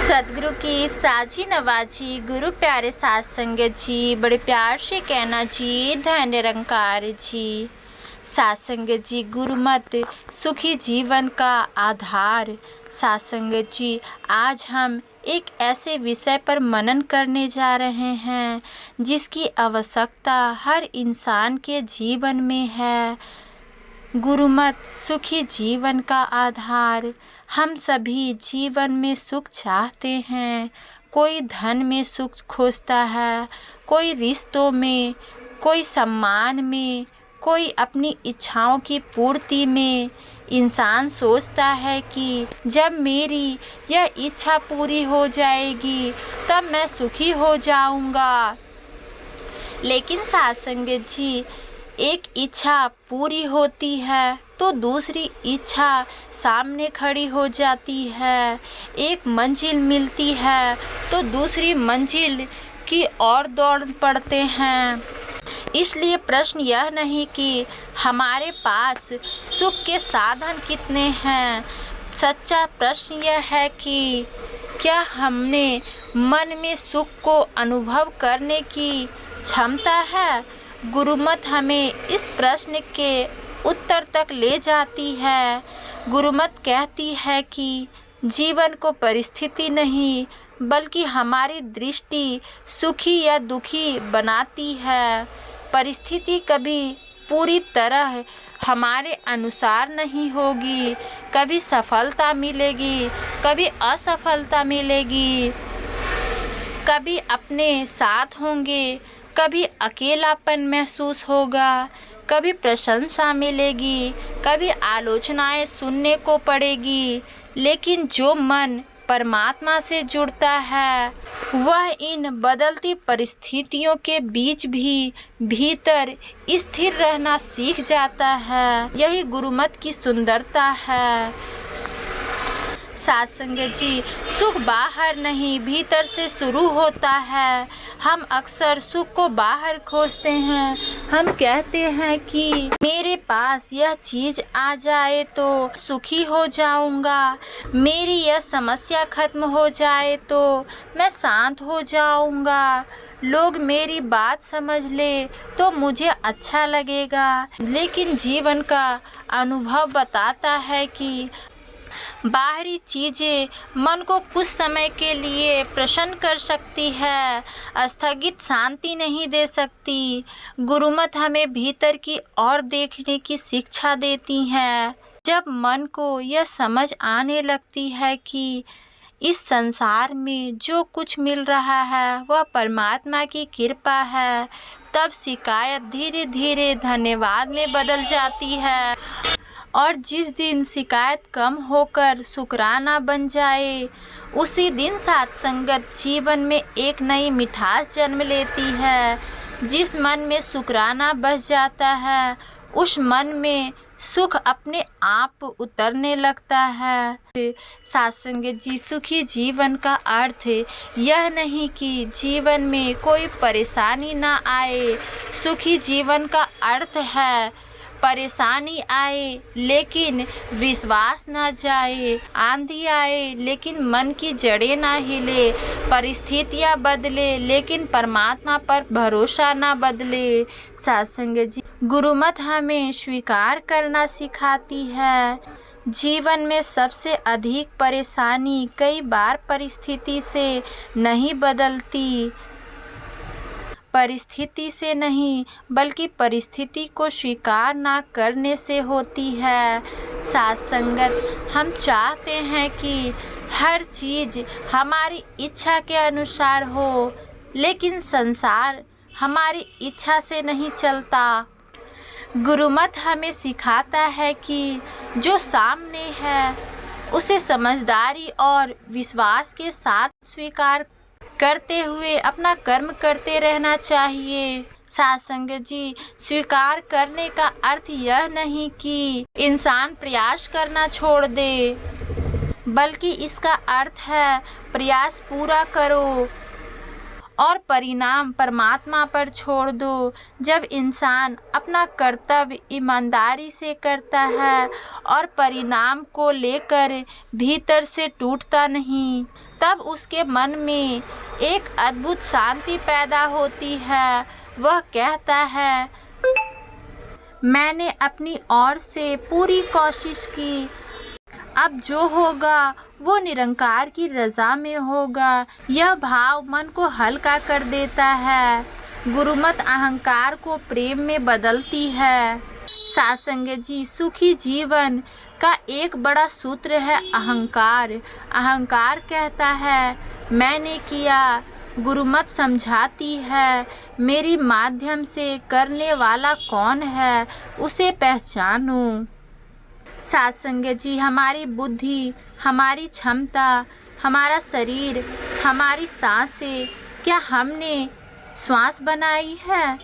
सतगुरु की साजी नवाजी गुरु प्यारे साथ संगत जी, बड़े प्यार से कहना जी धन निरंकार जी। साथ संगत जी, गुरुमत सुखी जीवन का आधार। साथ संगत जी, आज हम एक ऐसे विषय पर मनन करने जा रहे हैं जिसकी आवश्यकता हर इंसान के जीवन में है। गुरुमत सुखी जीवन का आधार। हम सभी जीवन में सुख चाहते हैं। कोई धन में सुख खोजता है, कोई रिश्तों में, कोई सम्मान में, कोई अपनी इच्छाओं की पूर्ति में। इंसान सोचता है कि जब मेरी यह इच्छा पूरी हो जाएगी तब मैं सुखी हो जाऊंगा। लेकिन साथ संगत जी, एक इच्छा पूरी होती है तो दूसरी इच्छा सामने खड़ी हो जाती है। एक मंजिल मिलती है तो दूसरी मंजिल की ओर दौड़ पड़ते हैं। इसलिए प्रश्न यह नहीं कि हमारे पास सुख के साधन कितने हैं, सच्चा प्रश्न यह है कि क्या हमने मन में सुख को अनुभव करने की क्षमता है। गुरुमत हमें इस प्रश्न के उत्तर तक ले जाती है। गुरुमत कहती है कि जीवन को परिस्थिति नहीं बल्कि हमारी दृष्टि सुखी या दुखी बनाती है। परिस्थिति कभी पूरी तरह हमारे अनुसार नहीं होगी। कभी सफलता मिलेगी, कभी असफलता मिलेगी, कभी अपने साथ होंगे, कभी अकेलापन महसूस होगा, कभी प्रशंसा मिलेगी, कभी आलोचनाएं सुनने को पड़ेगी। लेकिन जो मन परमात्मा से जुड़ता है वह इन बदलती परिस्थितियों के बीच भी भीतर स्थिर रहना सीख जाता है। यही गुरुमत की सुंदरता है। साथ संगत जी, सुख बाहर नहीं भीतर से शुरू होता है। हम अक्सर सुख को बाहर खोजते हैं। हम कहते हैं कि मेरे पास यह चीज़ आ जाए तो सुखी हो जाऊंगा, मेरी यह समस्या खत्म हो जाए तो मैं शांत हो जाऊंगा, लोग मेरी बात समझ ले तो मुझे अच्छा लगेगा। लेकिन जीवन का अनुभव बताता है कि बाहरी चीज़ें मन को कुछ समय के लिए प्रसन्न कर सकती है, स्थगित शांति नहीं दे सकती। गुरुमत हमें भीतर की ओर देखने की शिक्षा देती है। जब मन को यह समझ आने लगती है कि इस संसार में जो कुछ मिल रहा है वह परमात्मा की कृपा है, तब शिकायत धीरे धीरे धन्यवाद में बदल जाती है। और जिस दिन शिकायत कम होकर शुक्राना बन जाए, उसी दिन साथ संगत जीवन में एक नई मिठास जन्म लेती है। जिस मन में शुक्राना बस जाता है उस मन में सुख अपने आप उतरने लगता है। साथ संगत जी, सुखी जीवन का अर्थ यह नहीं कि जीवन में कोई परेशानी ना आए। सुखी जीवन का अर्थ है परेशानी आए लेकिन विश्वास ना जाए, आंधी आए लेकिन मन की जड़ें ना हिले, परिस्थितियाँ बदले लेकिन परमात्मा पर भरोसा ना बदले। साथ संगत जी, गुरुमत हमें स्वीकार करना सिखाती है। जीवन में सबसे अधिक परेशानी कई बार परिस्थिति से नहीं बदलती, परिस्थिति से नहीं बल्कि परिस्थिति को स्वीकार ना करने से होती है। साथ संगत, हम चाहते हैं कि हर चीज़ हमारी इच्छा के अनुसार हो, लेकिन संसार हमारी इच्छा से नहीं चलता। गुरुमत हमें सिखाता है कि जो सामने है उसे समझदारी और विश्वास के साथ स्वीकार करते हुए अपना कर्म करते रहना चाहिए। साथ संगत जी, स्वीकार करने का अर्थ यह नहीं कि इंसान प्रयास करना छोड़ दे, बल्कि इसका अर्थ है प्रयास पूरा करो और परिणाम परमात्मा पर छोड़ दो। जब इंसान अपना कर्तव्य ईमानदारी से करता है और परिणाम को लेकर भीतर से टूटता नहीं, तब उसके मन में एक अद्भुत शांति पैदा होती है। वह कहता है, मैंने अपनी ओर से पूरी कोशिश की, अब जो होगा वो निरंकार की रज़ा में होगा। यह भाव मन को हल्का कर देता है। गुरुमत अहंकार को प्रेम में बदलती है। सासंग जी, सुखी जीवन का एक बड़ा सूत्र है अहंकार। अहंकार कहता है मैंने किया, गुरुमत समझाती है मेरी माध्यम से करने वाला कौन है, उसे पहचानो। सासंग जी, हमारी बुद्धि, हमारी क्षमता, हमारा शरीर, हमारी सांसें, क्या हमने श्वास बनाई है?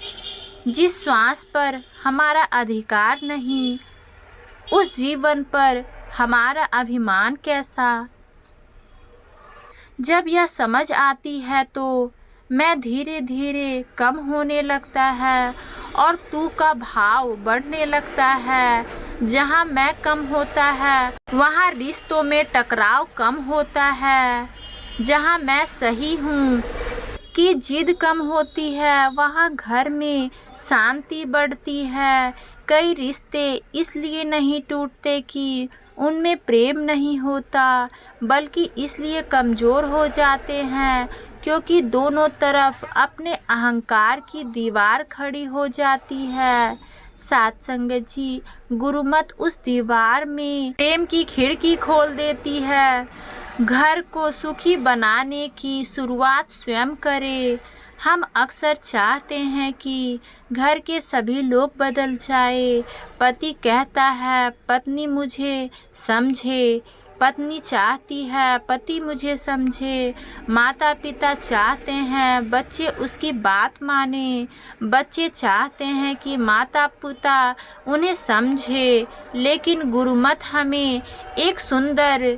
जिस श्वास पर हमारा अधिकार नहीं, उस जीवन पर हमारा अभिमान कैसा? जब यह समझ आती है तो मैं धीरे धीरे कम होने लगता है और तू का भाव बढ़ने लगता है। जहाँ मैं कम होता है वहाँ रिश्तों में टकराव कम होता है। जहाँ मैं सही हूँ की जिद कम होती है, वहाँ घर में शांति बढ़ती है। कई रिश्ते इसलिए नहीं टूटते कि उनमें प्रेम नहीं होता, बल्कि इसलिए कमज़ोर हो जाते हैं क्योंकि दोनों तरफ अपने अहंकार की दीवार खड़ी हो जाती है। सत्संग जी, गुरुमत उस दीवार में प्रेम की खिड़की खोल देती है। घर को सुखी बनाने की शुरुआत स्वयं करें। हम अक्सर चाहते हैं कि घर के सभी लोग बदल जाए। पति कहता है पत्नी मुझे समझे, पत्नी चाहती है पति मुझे समझे, माता पिता चाहते हैं बच्चे उसकी बात माने, बच्चे चाहते हैं कि माता पिता उन्हें समझे। लेकिन गुरुमत हमें एक सुंदर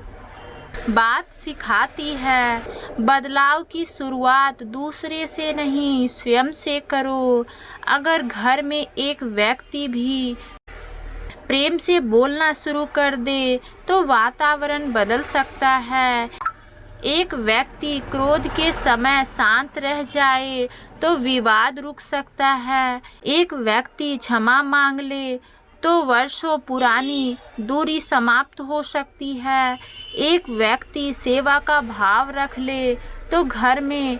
बात सिखाती है, बदलाव की शुरुआत दूसरे से नहीं स्वयं से करो। अगर घर में एक व्यक्ति भी प्रेम से बोलना शुरू कर दे तो वातावरण बदल सकता है। एक व्यक्ति क्रोध के समय शांत रह जाए तो विवाद रुक सकता है। एक व्यक्ति क्षमा मांग ले तो वर्षों पुरानी दूरी समाप्त हो सकती है। एक व्यक्ति सेवा का भाव रख ले तो घर में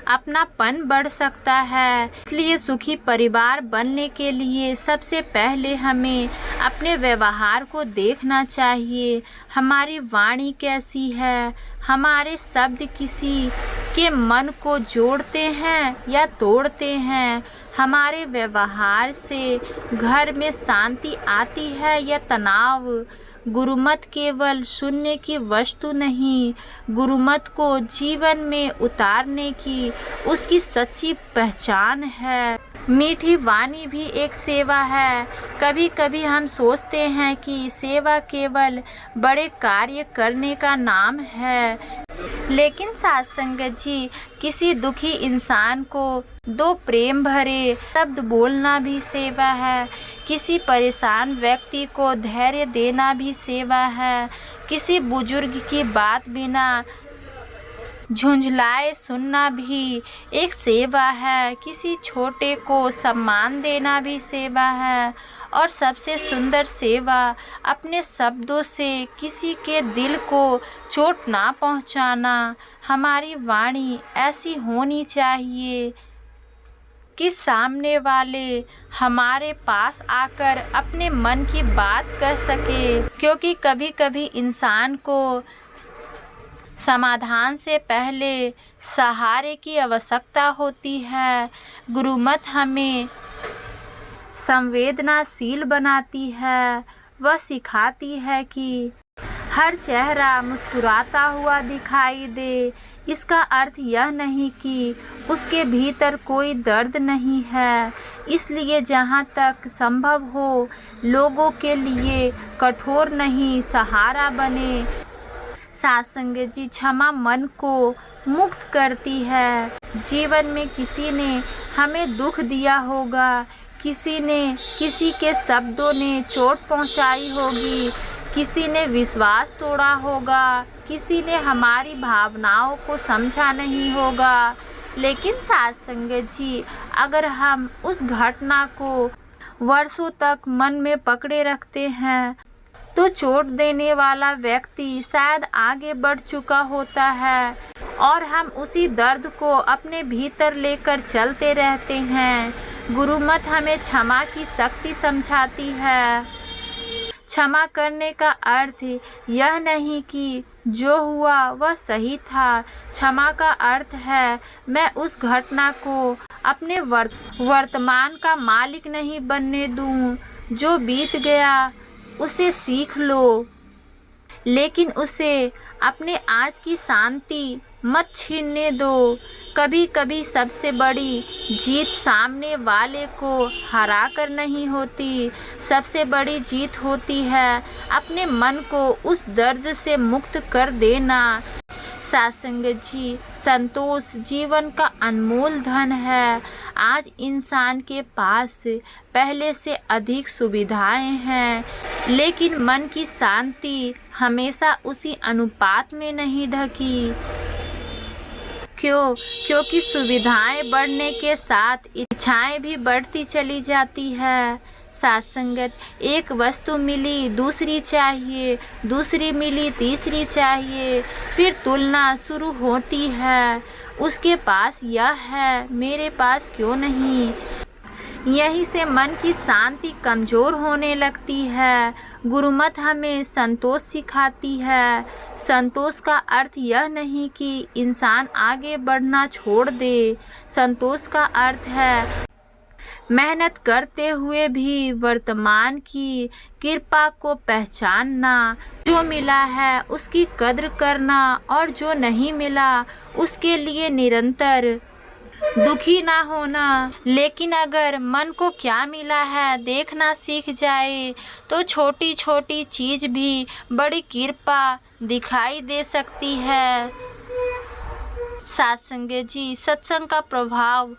अपनापन बढ़ सकता है। इसलिए सुखी परिवार बनने के लिए सबसे पहले हमें अपने व्यवहार को देखना चाहिए। हमारी वाणी कैसी है? हमारे शब्द किसी के मन को जोड़ते हैं या तोड़ते हैं? हमारे व्यवहार से घर में शांति आती है या तनाव? गुरुमत केवल सुनने की वस्तु नहीं, गुरुमत को जीवन में उतारने की उसकी सच्ची पहचान है। मीठी वाणी भी एक सेवा है। कभी कभी हम सोचते हैं कि सेवा केवल बड़े कार्य करने का नाम है, लेकिन सत्संग जी, किसी दुखी इंसान को दो प्रेम भरे शब्द बोलना भी सेवा है। किसी परेशान व्यक्ति को धैर्य देना भी सेवा है। किसी बुजुर्ग की बात बिना झुंझलाए सुनना भी एक सेवा है। किसी छोटे को सम्मान देना भी सेवा है। और सबसे सुंदर सेवा अपने शब्दों से किसी के दिल को चोट ना पहुंचाना। हमारी वाणी ऐसी होनी चाहिए कि सामने वाले हमारे पास आकर अपने मन की बात कह सके, क्योंकि कभी कभी इंसान को समाधान से पहले सहारे की आवश्यकता होती है। गुरुमत हमें संवेदनाशील बनाती है। वह सिखाती है कि हर चेहरा मुस्कुराता हुआ दिखाई दे, इसका अर्थ यह नहीं कि उसके भीतर कोई दर्द नहीं है। इसलिए जहाँ तक संभव हो लोगों के लिए कठोर नहीं, सहारा बने। सत्संग जी, क्षमा मन को मुक्त करती है। जीवन में किसी ने हमें दुख दिया होगा, किसी ने किसी के शब्दों ने चोट पहुंचाई होगी, किसी ने विश्वास तोड़ा होगा, किसी ने हमारी भावनाओं को समझा नहीं होगा। लेकिन साथ संगत जी, अगर हम उस घटना को वर्षों तक मन में पकड़े रखते हैं तो चोट देने वाला व्यक्ति शायद आगे बढ़ चुका होता है और हम उसी दर्द को अपने भीतर लेकर चलते रहते हैं। गुरुमत हमें क्षमा की शक्ति समझाती है। क्षमा करने का अर्थ यह नहीं कि जो हुआ वह सही था। क्षमा का अर्थ है मैं उस घटना को अपने वर्तमान का मालिक नहीं बनने दूं। जो बीत गया उसे सीख लो, लेकिन उसे अपने आज की शांति मत छीनने दो। कभी कभी सबसे बड़ी जीत सामने वाले को हरा कर नहीं होती, सबसे बड़ी जीत होती है अपने मन को उस दर्द से मुक्त कर देना। सत्संगत जी, संतोष जीवन का अनमोल धन है। आज इंसान के पास पहले से अधिक सुविधाएं हैं, लेकिन मन की शांति हमेशा उसी अनुपात में नहीं ढकी। क्योंकि सुविधाएं बढ़ने के साथ इच्छाएं भी बढ़ती चली जाती है। सत्संगत, एक वस्तु मिली दूसरी चाहिए, दूसरी मिली तीसरी चाहिए, फिर तुलना शुरू होती है। उसके पास यह है, मेरे पास क्यों नहीं। यहीं से मन की शांति कमज़ोर होने लगती है। गुरुमत हमें संतोष सिखाती है। संतोष का अर्थ यह नहीं कि इंसान आगे बढ़ना छोड़ दे। संतोष का अर्थ है मेहनत करते हुए भी वर्तमान की कृपा को पहचानना, जो मिला है उसकी कद्र करना और जो नहीं मिला उसके लिए निरंतर दुखी ना होना। लेकिन अगर मन को क्या मिला है देखना सीख जाए तो छोटी छोटी चीज़ भी बड़ी कृपा दिखाई दे सकती है। सत्संग जी, सत्संग का प्रभाव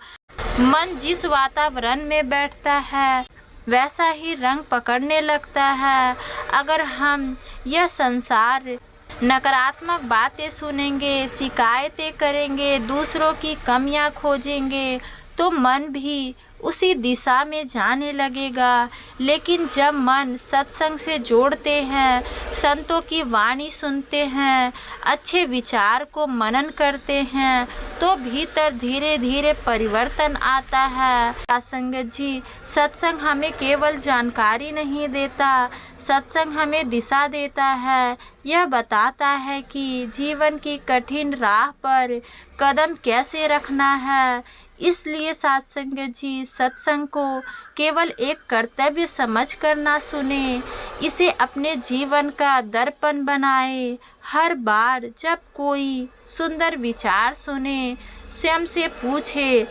मन जिस वातावरण में बैठता है वैसा ही रंग पकड़ने लगता है। अगर हम यह संसार नकारात्मक बातें सुनेंगे, शिकायतें करेंगे, दूसरों की कमियां खोजेंगे तो मन भी उसी दिशा में जाने लगेगा। लेकिन जब मन सत्संग से जोड़ते हैं, संतों की वाणी सुनते हैं, अच्छे विचार को मनन करते हैं तो भीतर धीरे धीरे परिवर्तन आता है। सत्संग जी, सत्संग हमें केवल जानकारी नहीं देता, सत्संग हमें दिशा देता है। यह बताता है कि जीवन की कठिन राह पर कदम कैसे रखना है। इसलिए सत्संग जी, सत्संग को केवल एक कर्तव्य समझकर ना सुने, इसे अपने जीवन का दर्पण बनाए। हर बार जब कोई सुंदर विचार सुने, स्वयं से पूछे,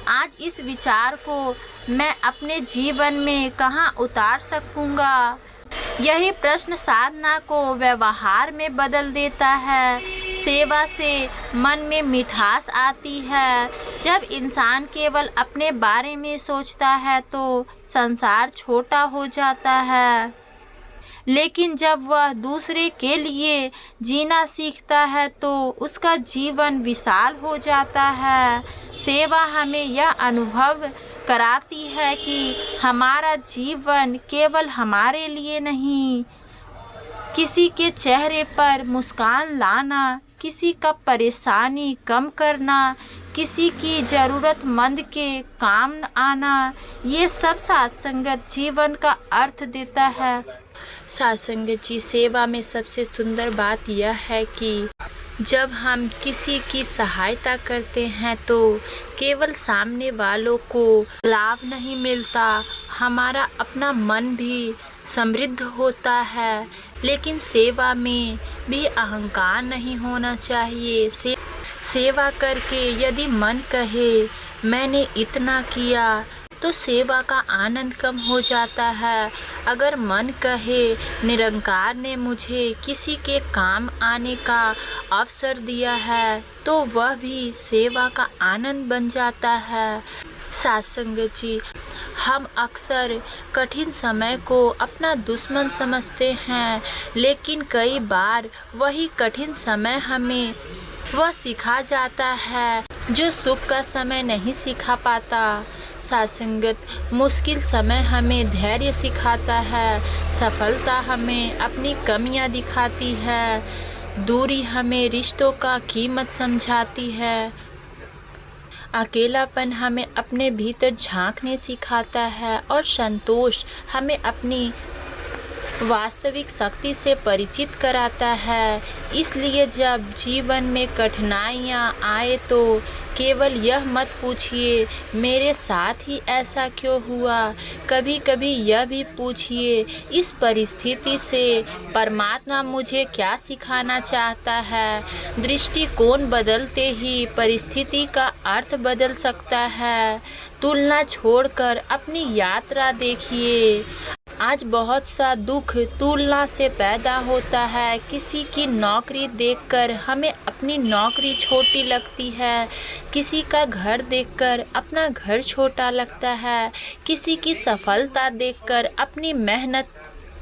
आज इस विचार को मैं अपने जीवन में कहाँ उतार सकूँगा। यही प्रश्न साधना को व्यवहार में बदल देता है। सेवा से मन में मिठास आती है। जब इंसान केवल अपने बारे में सोचता है तो संसार छोटा हो जाता है, लेकिन जब वह दूसरे के लिए जीना सीखता है तो उसका जीवन विशाल हो जाता है। सेवा हमें यह अनुभव कराती है कि हमारा जीवन केवल हमारे लिए नहीं, किसी के चेहरे पर मुस्कान लाना, किसी का परेशानी कम करना, किसी की ज़रूरतमंद के काम आना, ये सब सत्संगत जीवन का अर्थ देता है। सत्संगत जी, सेवा में सबसे सुंदर बात यह है कि जब हम किसी की सहायता करते हैं तो केवल सामने वालों को लाभ नहीं मिलता, हमारा अपना मन भी समृद्ध होता है। लेकिन सेवा में भी अहंकार नहीं होना चाहिए। सेवा करके यदि मन कहे मैंने इतना किया तो सेवा का आनंद कम हो जाता है। अगर मन कहे निरंकार ने मुझे किसी के काम आने का अवसर दिया है तो वह भी सेवा का आनंद बन जाता है। साथ संगत जी, हम अक्सर कठिन समय को अपना दुश्मन समझते हैं, लेकिन कई बार वही कठिन समय हमें वह सिखा जाता है जो सुख का समय नहीं सिखा पाता। साथ संगत, मुश्किल समय हमें धैर्य सिखाता है, सफलता हमें अपनी कमियां दिखाती है, दूरी हमें रिश्तों का कीमत समझाती है, अकेलापन हमें अपने भीतर झांकने सिखाता है और संतोष हमें अपनी वास्तविक शक्ति से परिचित कराता है। इसलिए जब जीवन में कठिनाइयाँ आए तो केवल यह मत पूछिए मेरे साथ ही ऐसा क्यों हुआ, कभी कभी यह भी पूछिए इस परिस्थिति से परमात्मा मुझे क्या सिखाना चाहता है। दृष्टिकोण बदलते ही परिस्थिति का अर्थ बदल सकता है। तुलना छोड़कर अपनी यात्रा देखिए। आज बहुत सा दुख तुलना से पैदा होता है। किसी की नौकरी देखकर हमें अपनी नौकरी छोटी लगती है, किसी का घर देखकर अपना घर छोटा लगता है, किसी की सफलता देखकर अपनी मेहनत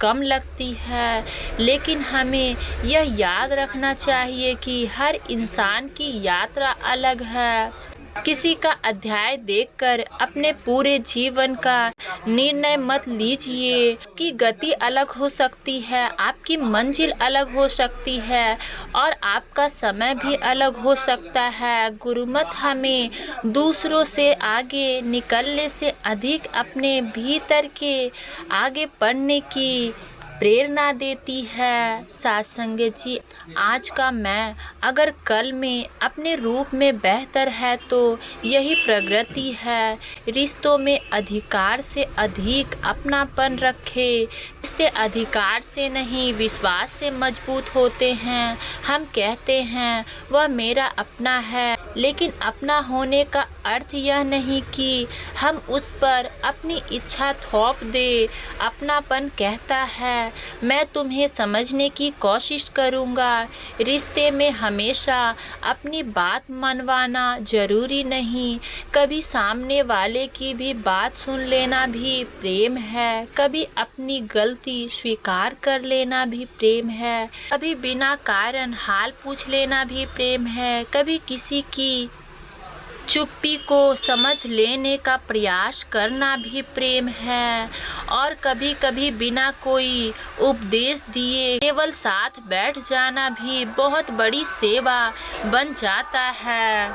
कम लगती है। लेकिन हमें यह याद रखना चाहिए कि हर इंसान की यात्रा अलग है। किसी का अध्याय देखकर अपने पूरे जीवन का निर्णय मत लीजिए। की गति अलग हो सकती है, आपकी मंजिल अलग हो सकती है और आपका समय भी अलग हो सकता है। गुरुमत हमें दूसरों से आगे निकलने से अधिक अपने भीतर के आगे बढ़ने की प्रेरणा देती है। साथ संगत जी, आज का मैं अगर कल में अपने रूप में बेहतर है तो यही प्रगति है। रिश्तों में अधिकार से अधिक अपनापन रखे। रिश्ते अधिकार से नहीं विश्वास से मजबूत होते हैं। हम कहते हैं वह मेरा अपना है, लेकिन अपना होने का अर्थ यह नहीं कि हम उस पर अपनी इच्छा थोप दे। अपनापन कहता है मैं तुम्हें समझने की कोशिश करूँगा। रिश्ते में हमेशा अपनी बात मनवाना जरूरी नहीं। कभी सामने वाले की भी बात सुन लेना भी प्रेम है। कभी अपनी गलती स्वीकार कर लेना भी प्रेम है। कभी बिना कारण हाल पूछ लेना भी प्रेम है। कभी किसी की चुप्पी को समझ लेने का प्रयास करना भी प्रेम है। और कभी कभी बिना कोई उपदेश दिए केवल साथ बैठ जाना भी बहुत बड़ी सेवा बन जाता है।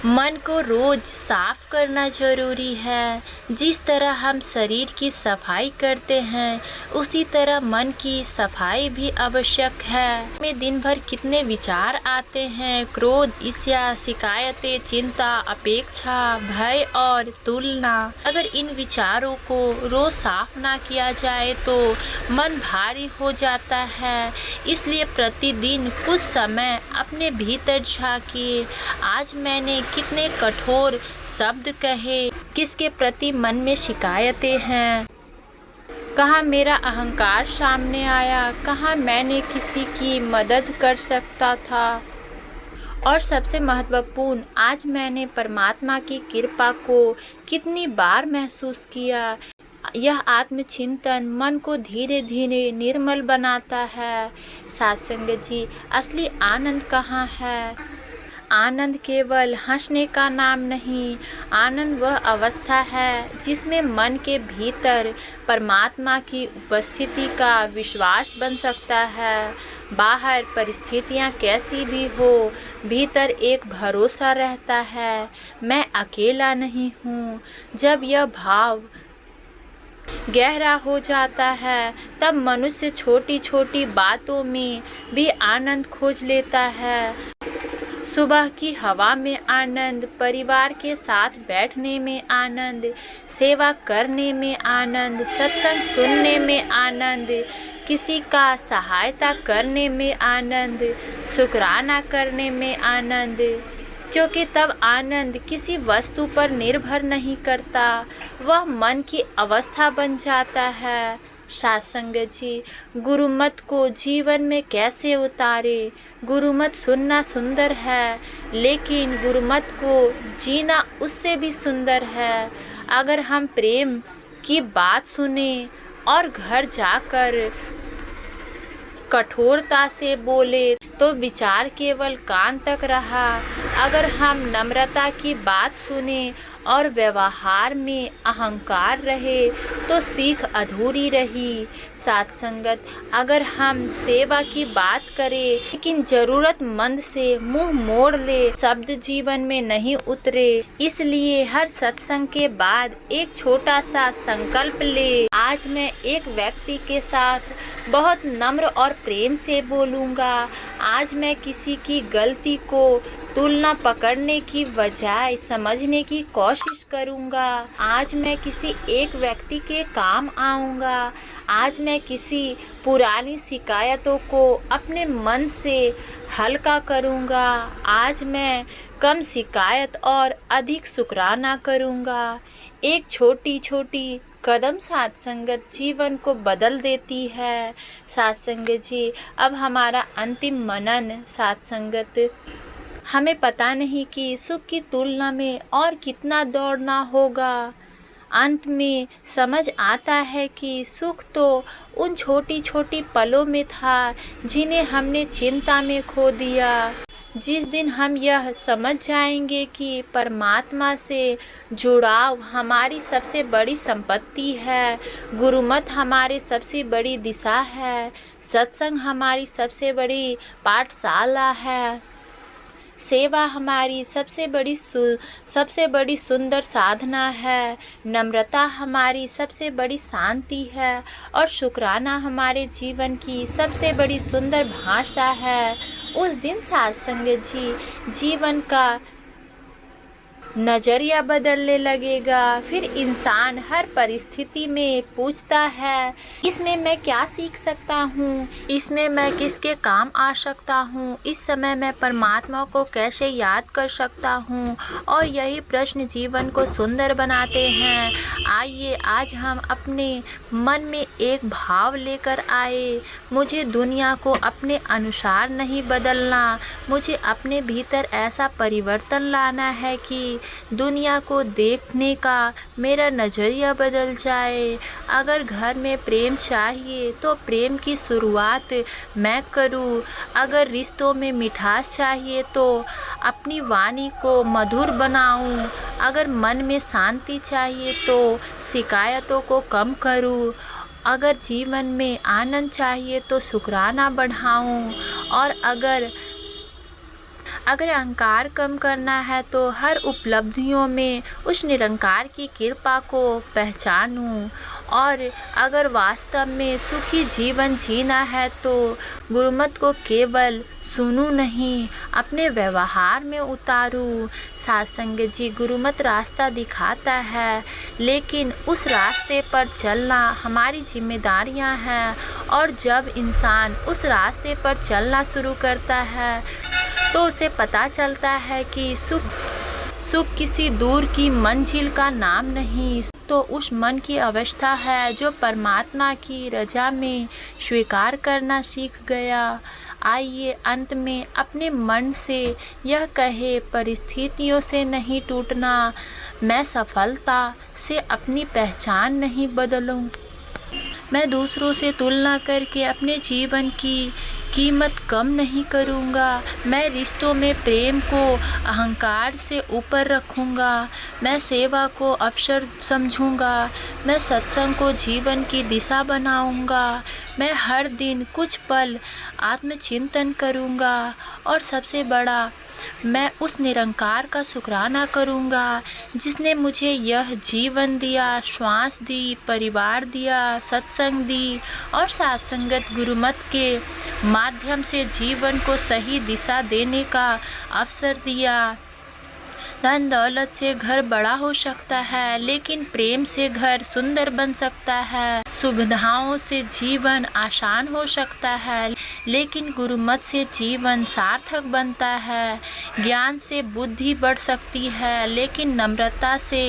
मन को रोज साफ करना जरूरी है। जिस तरह हम शरीर की सफाई करते हैं, उसी तरह मन की सफाई भी आवश्यक है। में दिन भर कितने विचार आते हैं, क्रोध, ईर्ष्या, शिकायतें, चिंता, अपेक्षा, भय और तुलना। अगर इन विचारों को रोज साफ ना किया जाए तो मन भारी हो जाता है। इसलिए प्रतिदिन कुछ समय अपने भीतर झांकिए। आज मैंने कितने कठोर शब्द कहे, किसके प्रति मन में शिकायतें हैं, कहाँ मेरा अहंकार सामने आया, कहाँ मैंने किसी की मदद कर सकता था। और सबसे महत्वपूर्ण, आज मैंने परमात्मा की कृपा को कितनी बार महसूस किया। यह आत्मचिंतन मन को धीरे धीरे निर्मल बनाता है। साथ संगत जी, असली आनंद कहाँ है? आनंद केवल हंसने का नाम नहीं। आनंद वह अवस्था है जिसमें मन के भीतर परमात्मा की उपस्थिति का विश्वास बन सकता है। बाहर परिस्थितियाँ कैसी भी हो, भीतर एक भरोसा रहता है, मैं अकेला नहीं हूँ। जब यह भाव गहरा हो जाता है तब मनुष्य छोटी छोटी बातों में भी आनंद खोज लेता है। सुबह की हवा में आनंद, परिवार के साथ बैठने में आनंद, सेवा करने में आनंद, सत्संग सुनने में आनंद, किसी का सहायता करने में आनंद, शुक्राना करने में आनंद। क्योंकि तब आनंद किसी वस्तु पर निर्भर नहीं करता, वह मन की अवस्था बन जाता है। साथ संगत जी, गुरुमत को जीवन में कैसे उतारे। गुरुमत सुनना सुंदर है, लेकिन गुरुमत को जीना उससे भी सुंदर है। अगर हम प्रेम की बात सुने और घर जाकर कठोरता से बोले तो विचार केवल कान तक रहा। अगर हम नम्रता की बात सुने और व्यवहार में अहंकार रहे तो सीख अधूरी रही। साथ संगत, अगर हम सेवा की बात करें लेकिन जरूरतमंद से मुंह मोड़ ले, शब्द जीवन में नहीं उतरे। इसलिए हर सत्संग के बाद एक छोटा सा संकल्प ले। आज मैं एक व्यक्ति के साथ बहुत नम्र और प्रेम से बोलूँगा। आज मैं किसी की गलती को तुलना पकड़ने की बजाय समझने की कोशिश करूँगा। आज मैं किसी एक व्यक्ति के काम आऊँगा। आज मैं किसी पुरानी शिकायतों को अपने मन से हल्का करूँगा। आज मैं कम शिकायत और अधिक शुक्राना करूँगा। एक छोटी छोटी कदम साथ संगत जीवन को बदल देती है। साथ संगत जी, अब हमारा अंतिम मनन साथ संगत, हमें पता नहीं कि सुख की तुलना में और कितना दौड़ना होगा। अंत में समझ आता है कि सुख तो उन छोटी छोटी पलों में था जिन्हें हमने चिंता में खो दिया। जिस दिन हम यह समझ जाएंगे कि परमात्मा से जुड़ाव हमारी सबसे बड़ी संपत्ति है, गुरुमत हमारी सबसे बड़ी दिशा है, सत्संग हमारी सबसे बड़ी पाठशाला है, सेवा हमारी सबसे बड़ी सुंदर साधना है, नम्रता हमारी सबसे बड़ी शांति है और शुक्राना हमारे जीवन की सबसे बड़ी सुंदर भाषा है। उस दिन साथ संगत जी, जीवन का नज़रिया बदलने लगेगा। फिर इंसान हर परिस्थिति में पूछता है, इसमें मैं क्या सीख सकता हूँ, इसमें मैं किसके काम आ सकता हूँ, इस समय मैं परमात्मा को कैसे याद कर सकता हूँ। और यही प्रश्न जीवन को सुंदर बनाते हैं। आइए आज हम अपने मन में एक भाव लेकर आए, मुझे दुनिया को अपने अनुसार नहीं बदलना, मुझे अपने भीतर ऐसा परिवर्तन लाना है कि दुनिया को देखने का मेरा नज़रिया बदल जाए। अगर घर में प्रेम चाहिए तो प्रेम की शुरुआत मैं करूं। अगर रिश्तों में मिठास चाहिए तो अपनी वाणी को मधुर बनाऊं। अगर मन में शांति चाहिए तो शिकायतों को कम करूं। अगर जीवन में आनंद चाहिए तो शुक्राना बढ़ाऊं। और अगर अहंकार कम करना है तो हर उपलब्धियों में उस निरंकार की कृपा को पहचानूं। और अगर वास्तव में सुखी जीवन जीना है तो गुरुमत को केवल सुनूं नहीं, अपने व्यवहार में उतारूं। साथ संगत जी, गुरुमत रास्ता दिखाता है, लेकिन उस रास्ते पर चलना हमारी जिम्मेदारियां हैं। और जब इंसान उस रास्ते पर चलना शुरू करता है तो उसे पता चलता है कि सुख किसी दूर की मंजिल का नाम नहीं, तो उस मन की अवस्था है जो परमात्मा की रजा में स्वीकार करना सीख गया। आइए अंत में अपने मन से यह कहे, परिस्थितियों से नहीं टूटना, मैं सफलता से अपनी पहचान नहीं बदलूं, मैं दूसरों से तुलना करके अपने जीवन की कीमत कम नहीं करूँगा, मैं रिश्तों में प्रेम को अहंकार से ऊपर रखूँगा, मैं सेवा को अवसर समझूँगा, मैं सत्संग को जीवन की दिशा बनाऊँगा, मैं हर दिन कुछ पल आत्मचिंतन करूँगा और सबसे बड़ा मैं उस निरंकार का शुक्राना करूँगा जिसने मुझे यह जीवन दिया, श्वास दी, परिवार दिया, सत्संग दी और साथ संगत गुरुमत के माध्यम से जीवन को सही दिशा देने का अवसर दिया। धन दौलत से घर बड़ा हो सकता है, लेकिन प्रेम से घर सुंदर बन सकता है। सुविधाओं से जीवन आसान हो सकता है, लेकिन गुरुमत से जीवन सार्थक बनता है। ज्ञान से बुद्धि बढ़ सकती है, लेकिन नम्रता से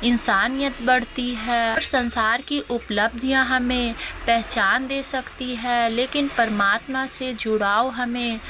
इंसानियत बढ़ती है। और संसार की उपलब्धियां हमें पहचान दे सकती है, लेकिन परमात्मा से जुड़ाव हमें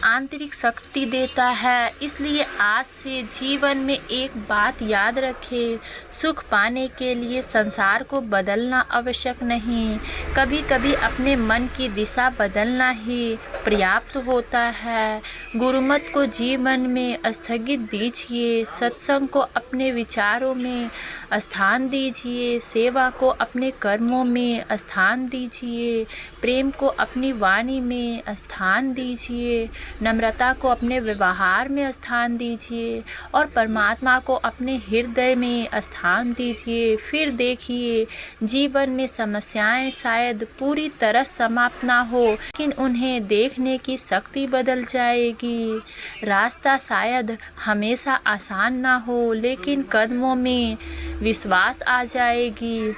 आंतरिक शक्ति देता है। इसलिए आज से जीवन में एक बात याद रखें, सुख पाने के लिए संसार को बदलना आवश्यक नहीं, कभी कभी अपने मन की दिशा बदलना ही पर्याप्त होता है। गुरुमत को जीवन में स्थगित दीजिए, सत्संग को अपने विचारों में स्थान दीजिए, सेवा को अपने कर्मों में स्थान दीजिए, प्रेम को अपनी वाणी में स्थान दीजिए, नम्रता को अपने व्यवहार में स्थान दीजिए और परमात्मा को अपने हृदय में स्थान दीजिए। फिर देखिए, जीवन में समस्याएं शायद पूरी तरह समाप्त ना हो, लेकिन उन्हें देखने की शक्ति बदल जाएगी। रास्ता शायद हमेशा आसान ना हो, लेकिन कदमों में विश्वास आ जाएगी।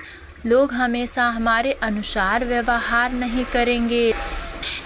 लोग हमेशा हमारे अनुसार व्यवहार नहीं करेंगे,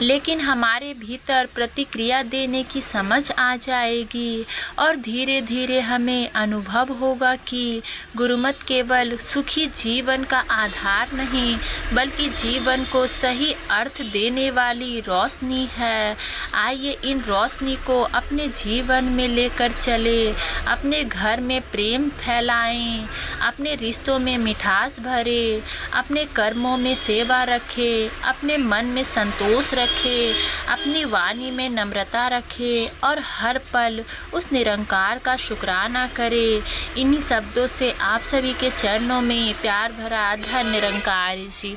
लेकिन हमारे भीतर प्रतिक्रिया देने की समझ आ जाएगी और धीरे धीरे हमें अनुभव होगा कि गुरुमत केवल सुखी जीवन का आधार नहीं, बल्कि जीवन को सही अर्थ देने वाली रोशनी है। आइए इन रोशनी को अपने जीवन में लेकर चले, अपने घर में प्रेम फैलाएं, अपने रिश्तों में मिठास भरे, अपने कर्मों में सेवा रखें, अपने मन में संतोष रखें, अपनी वाणी में नम्रता रखें और हर पल उस निरंकार का शुक्राना करें। इन्हीं शब्दों से आप सभी के चरणों में प्यार भरा धन्य निरंकार जी।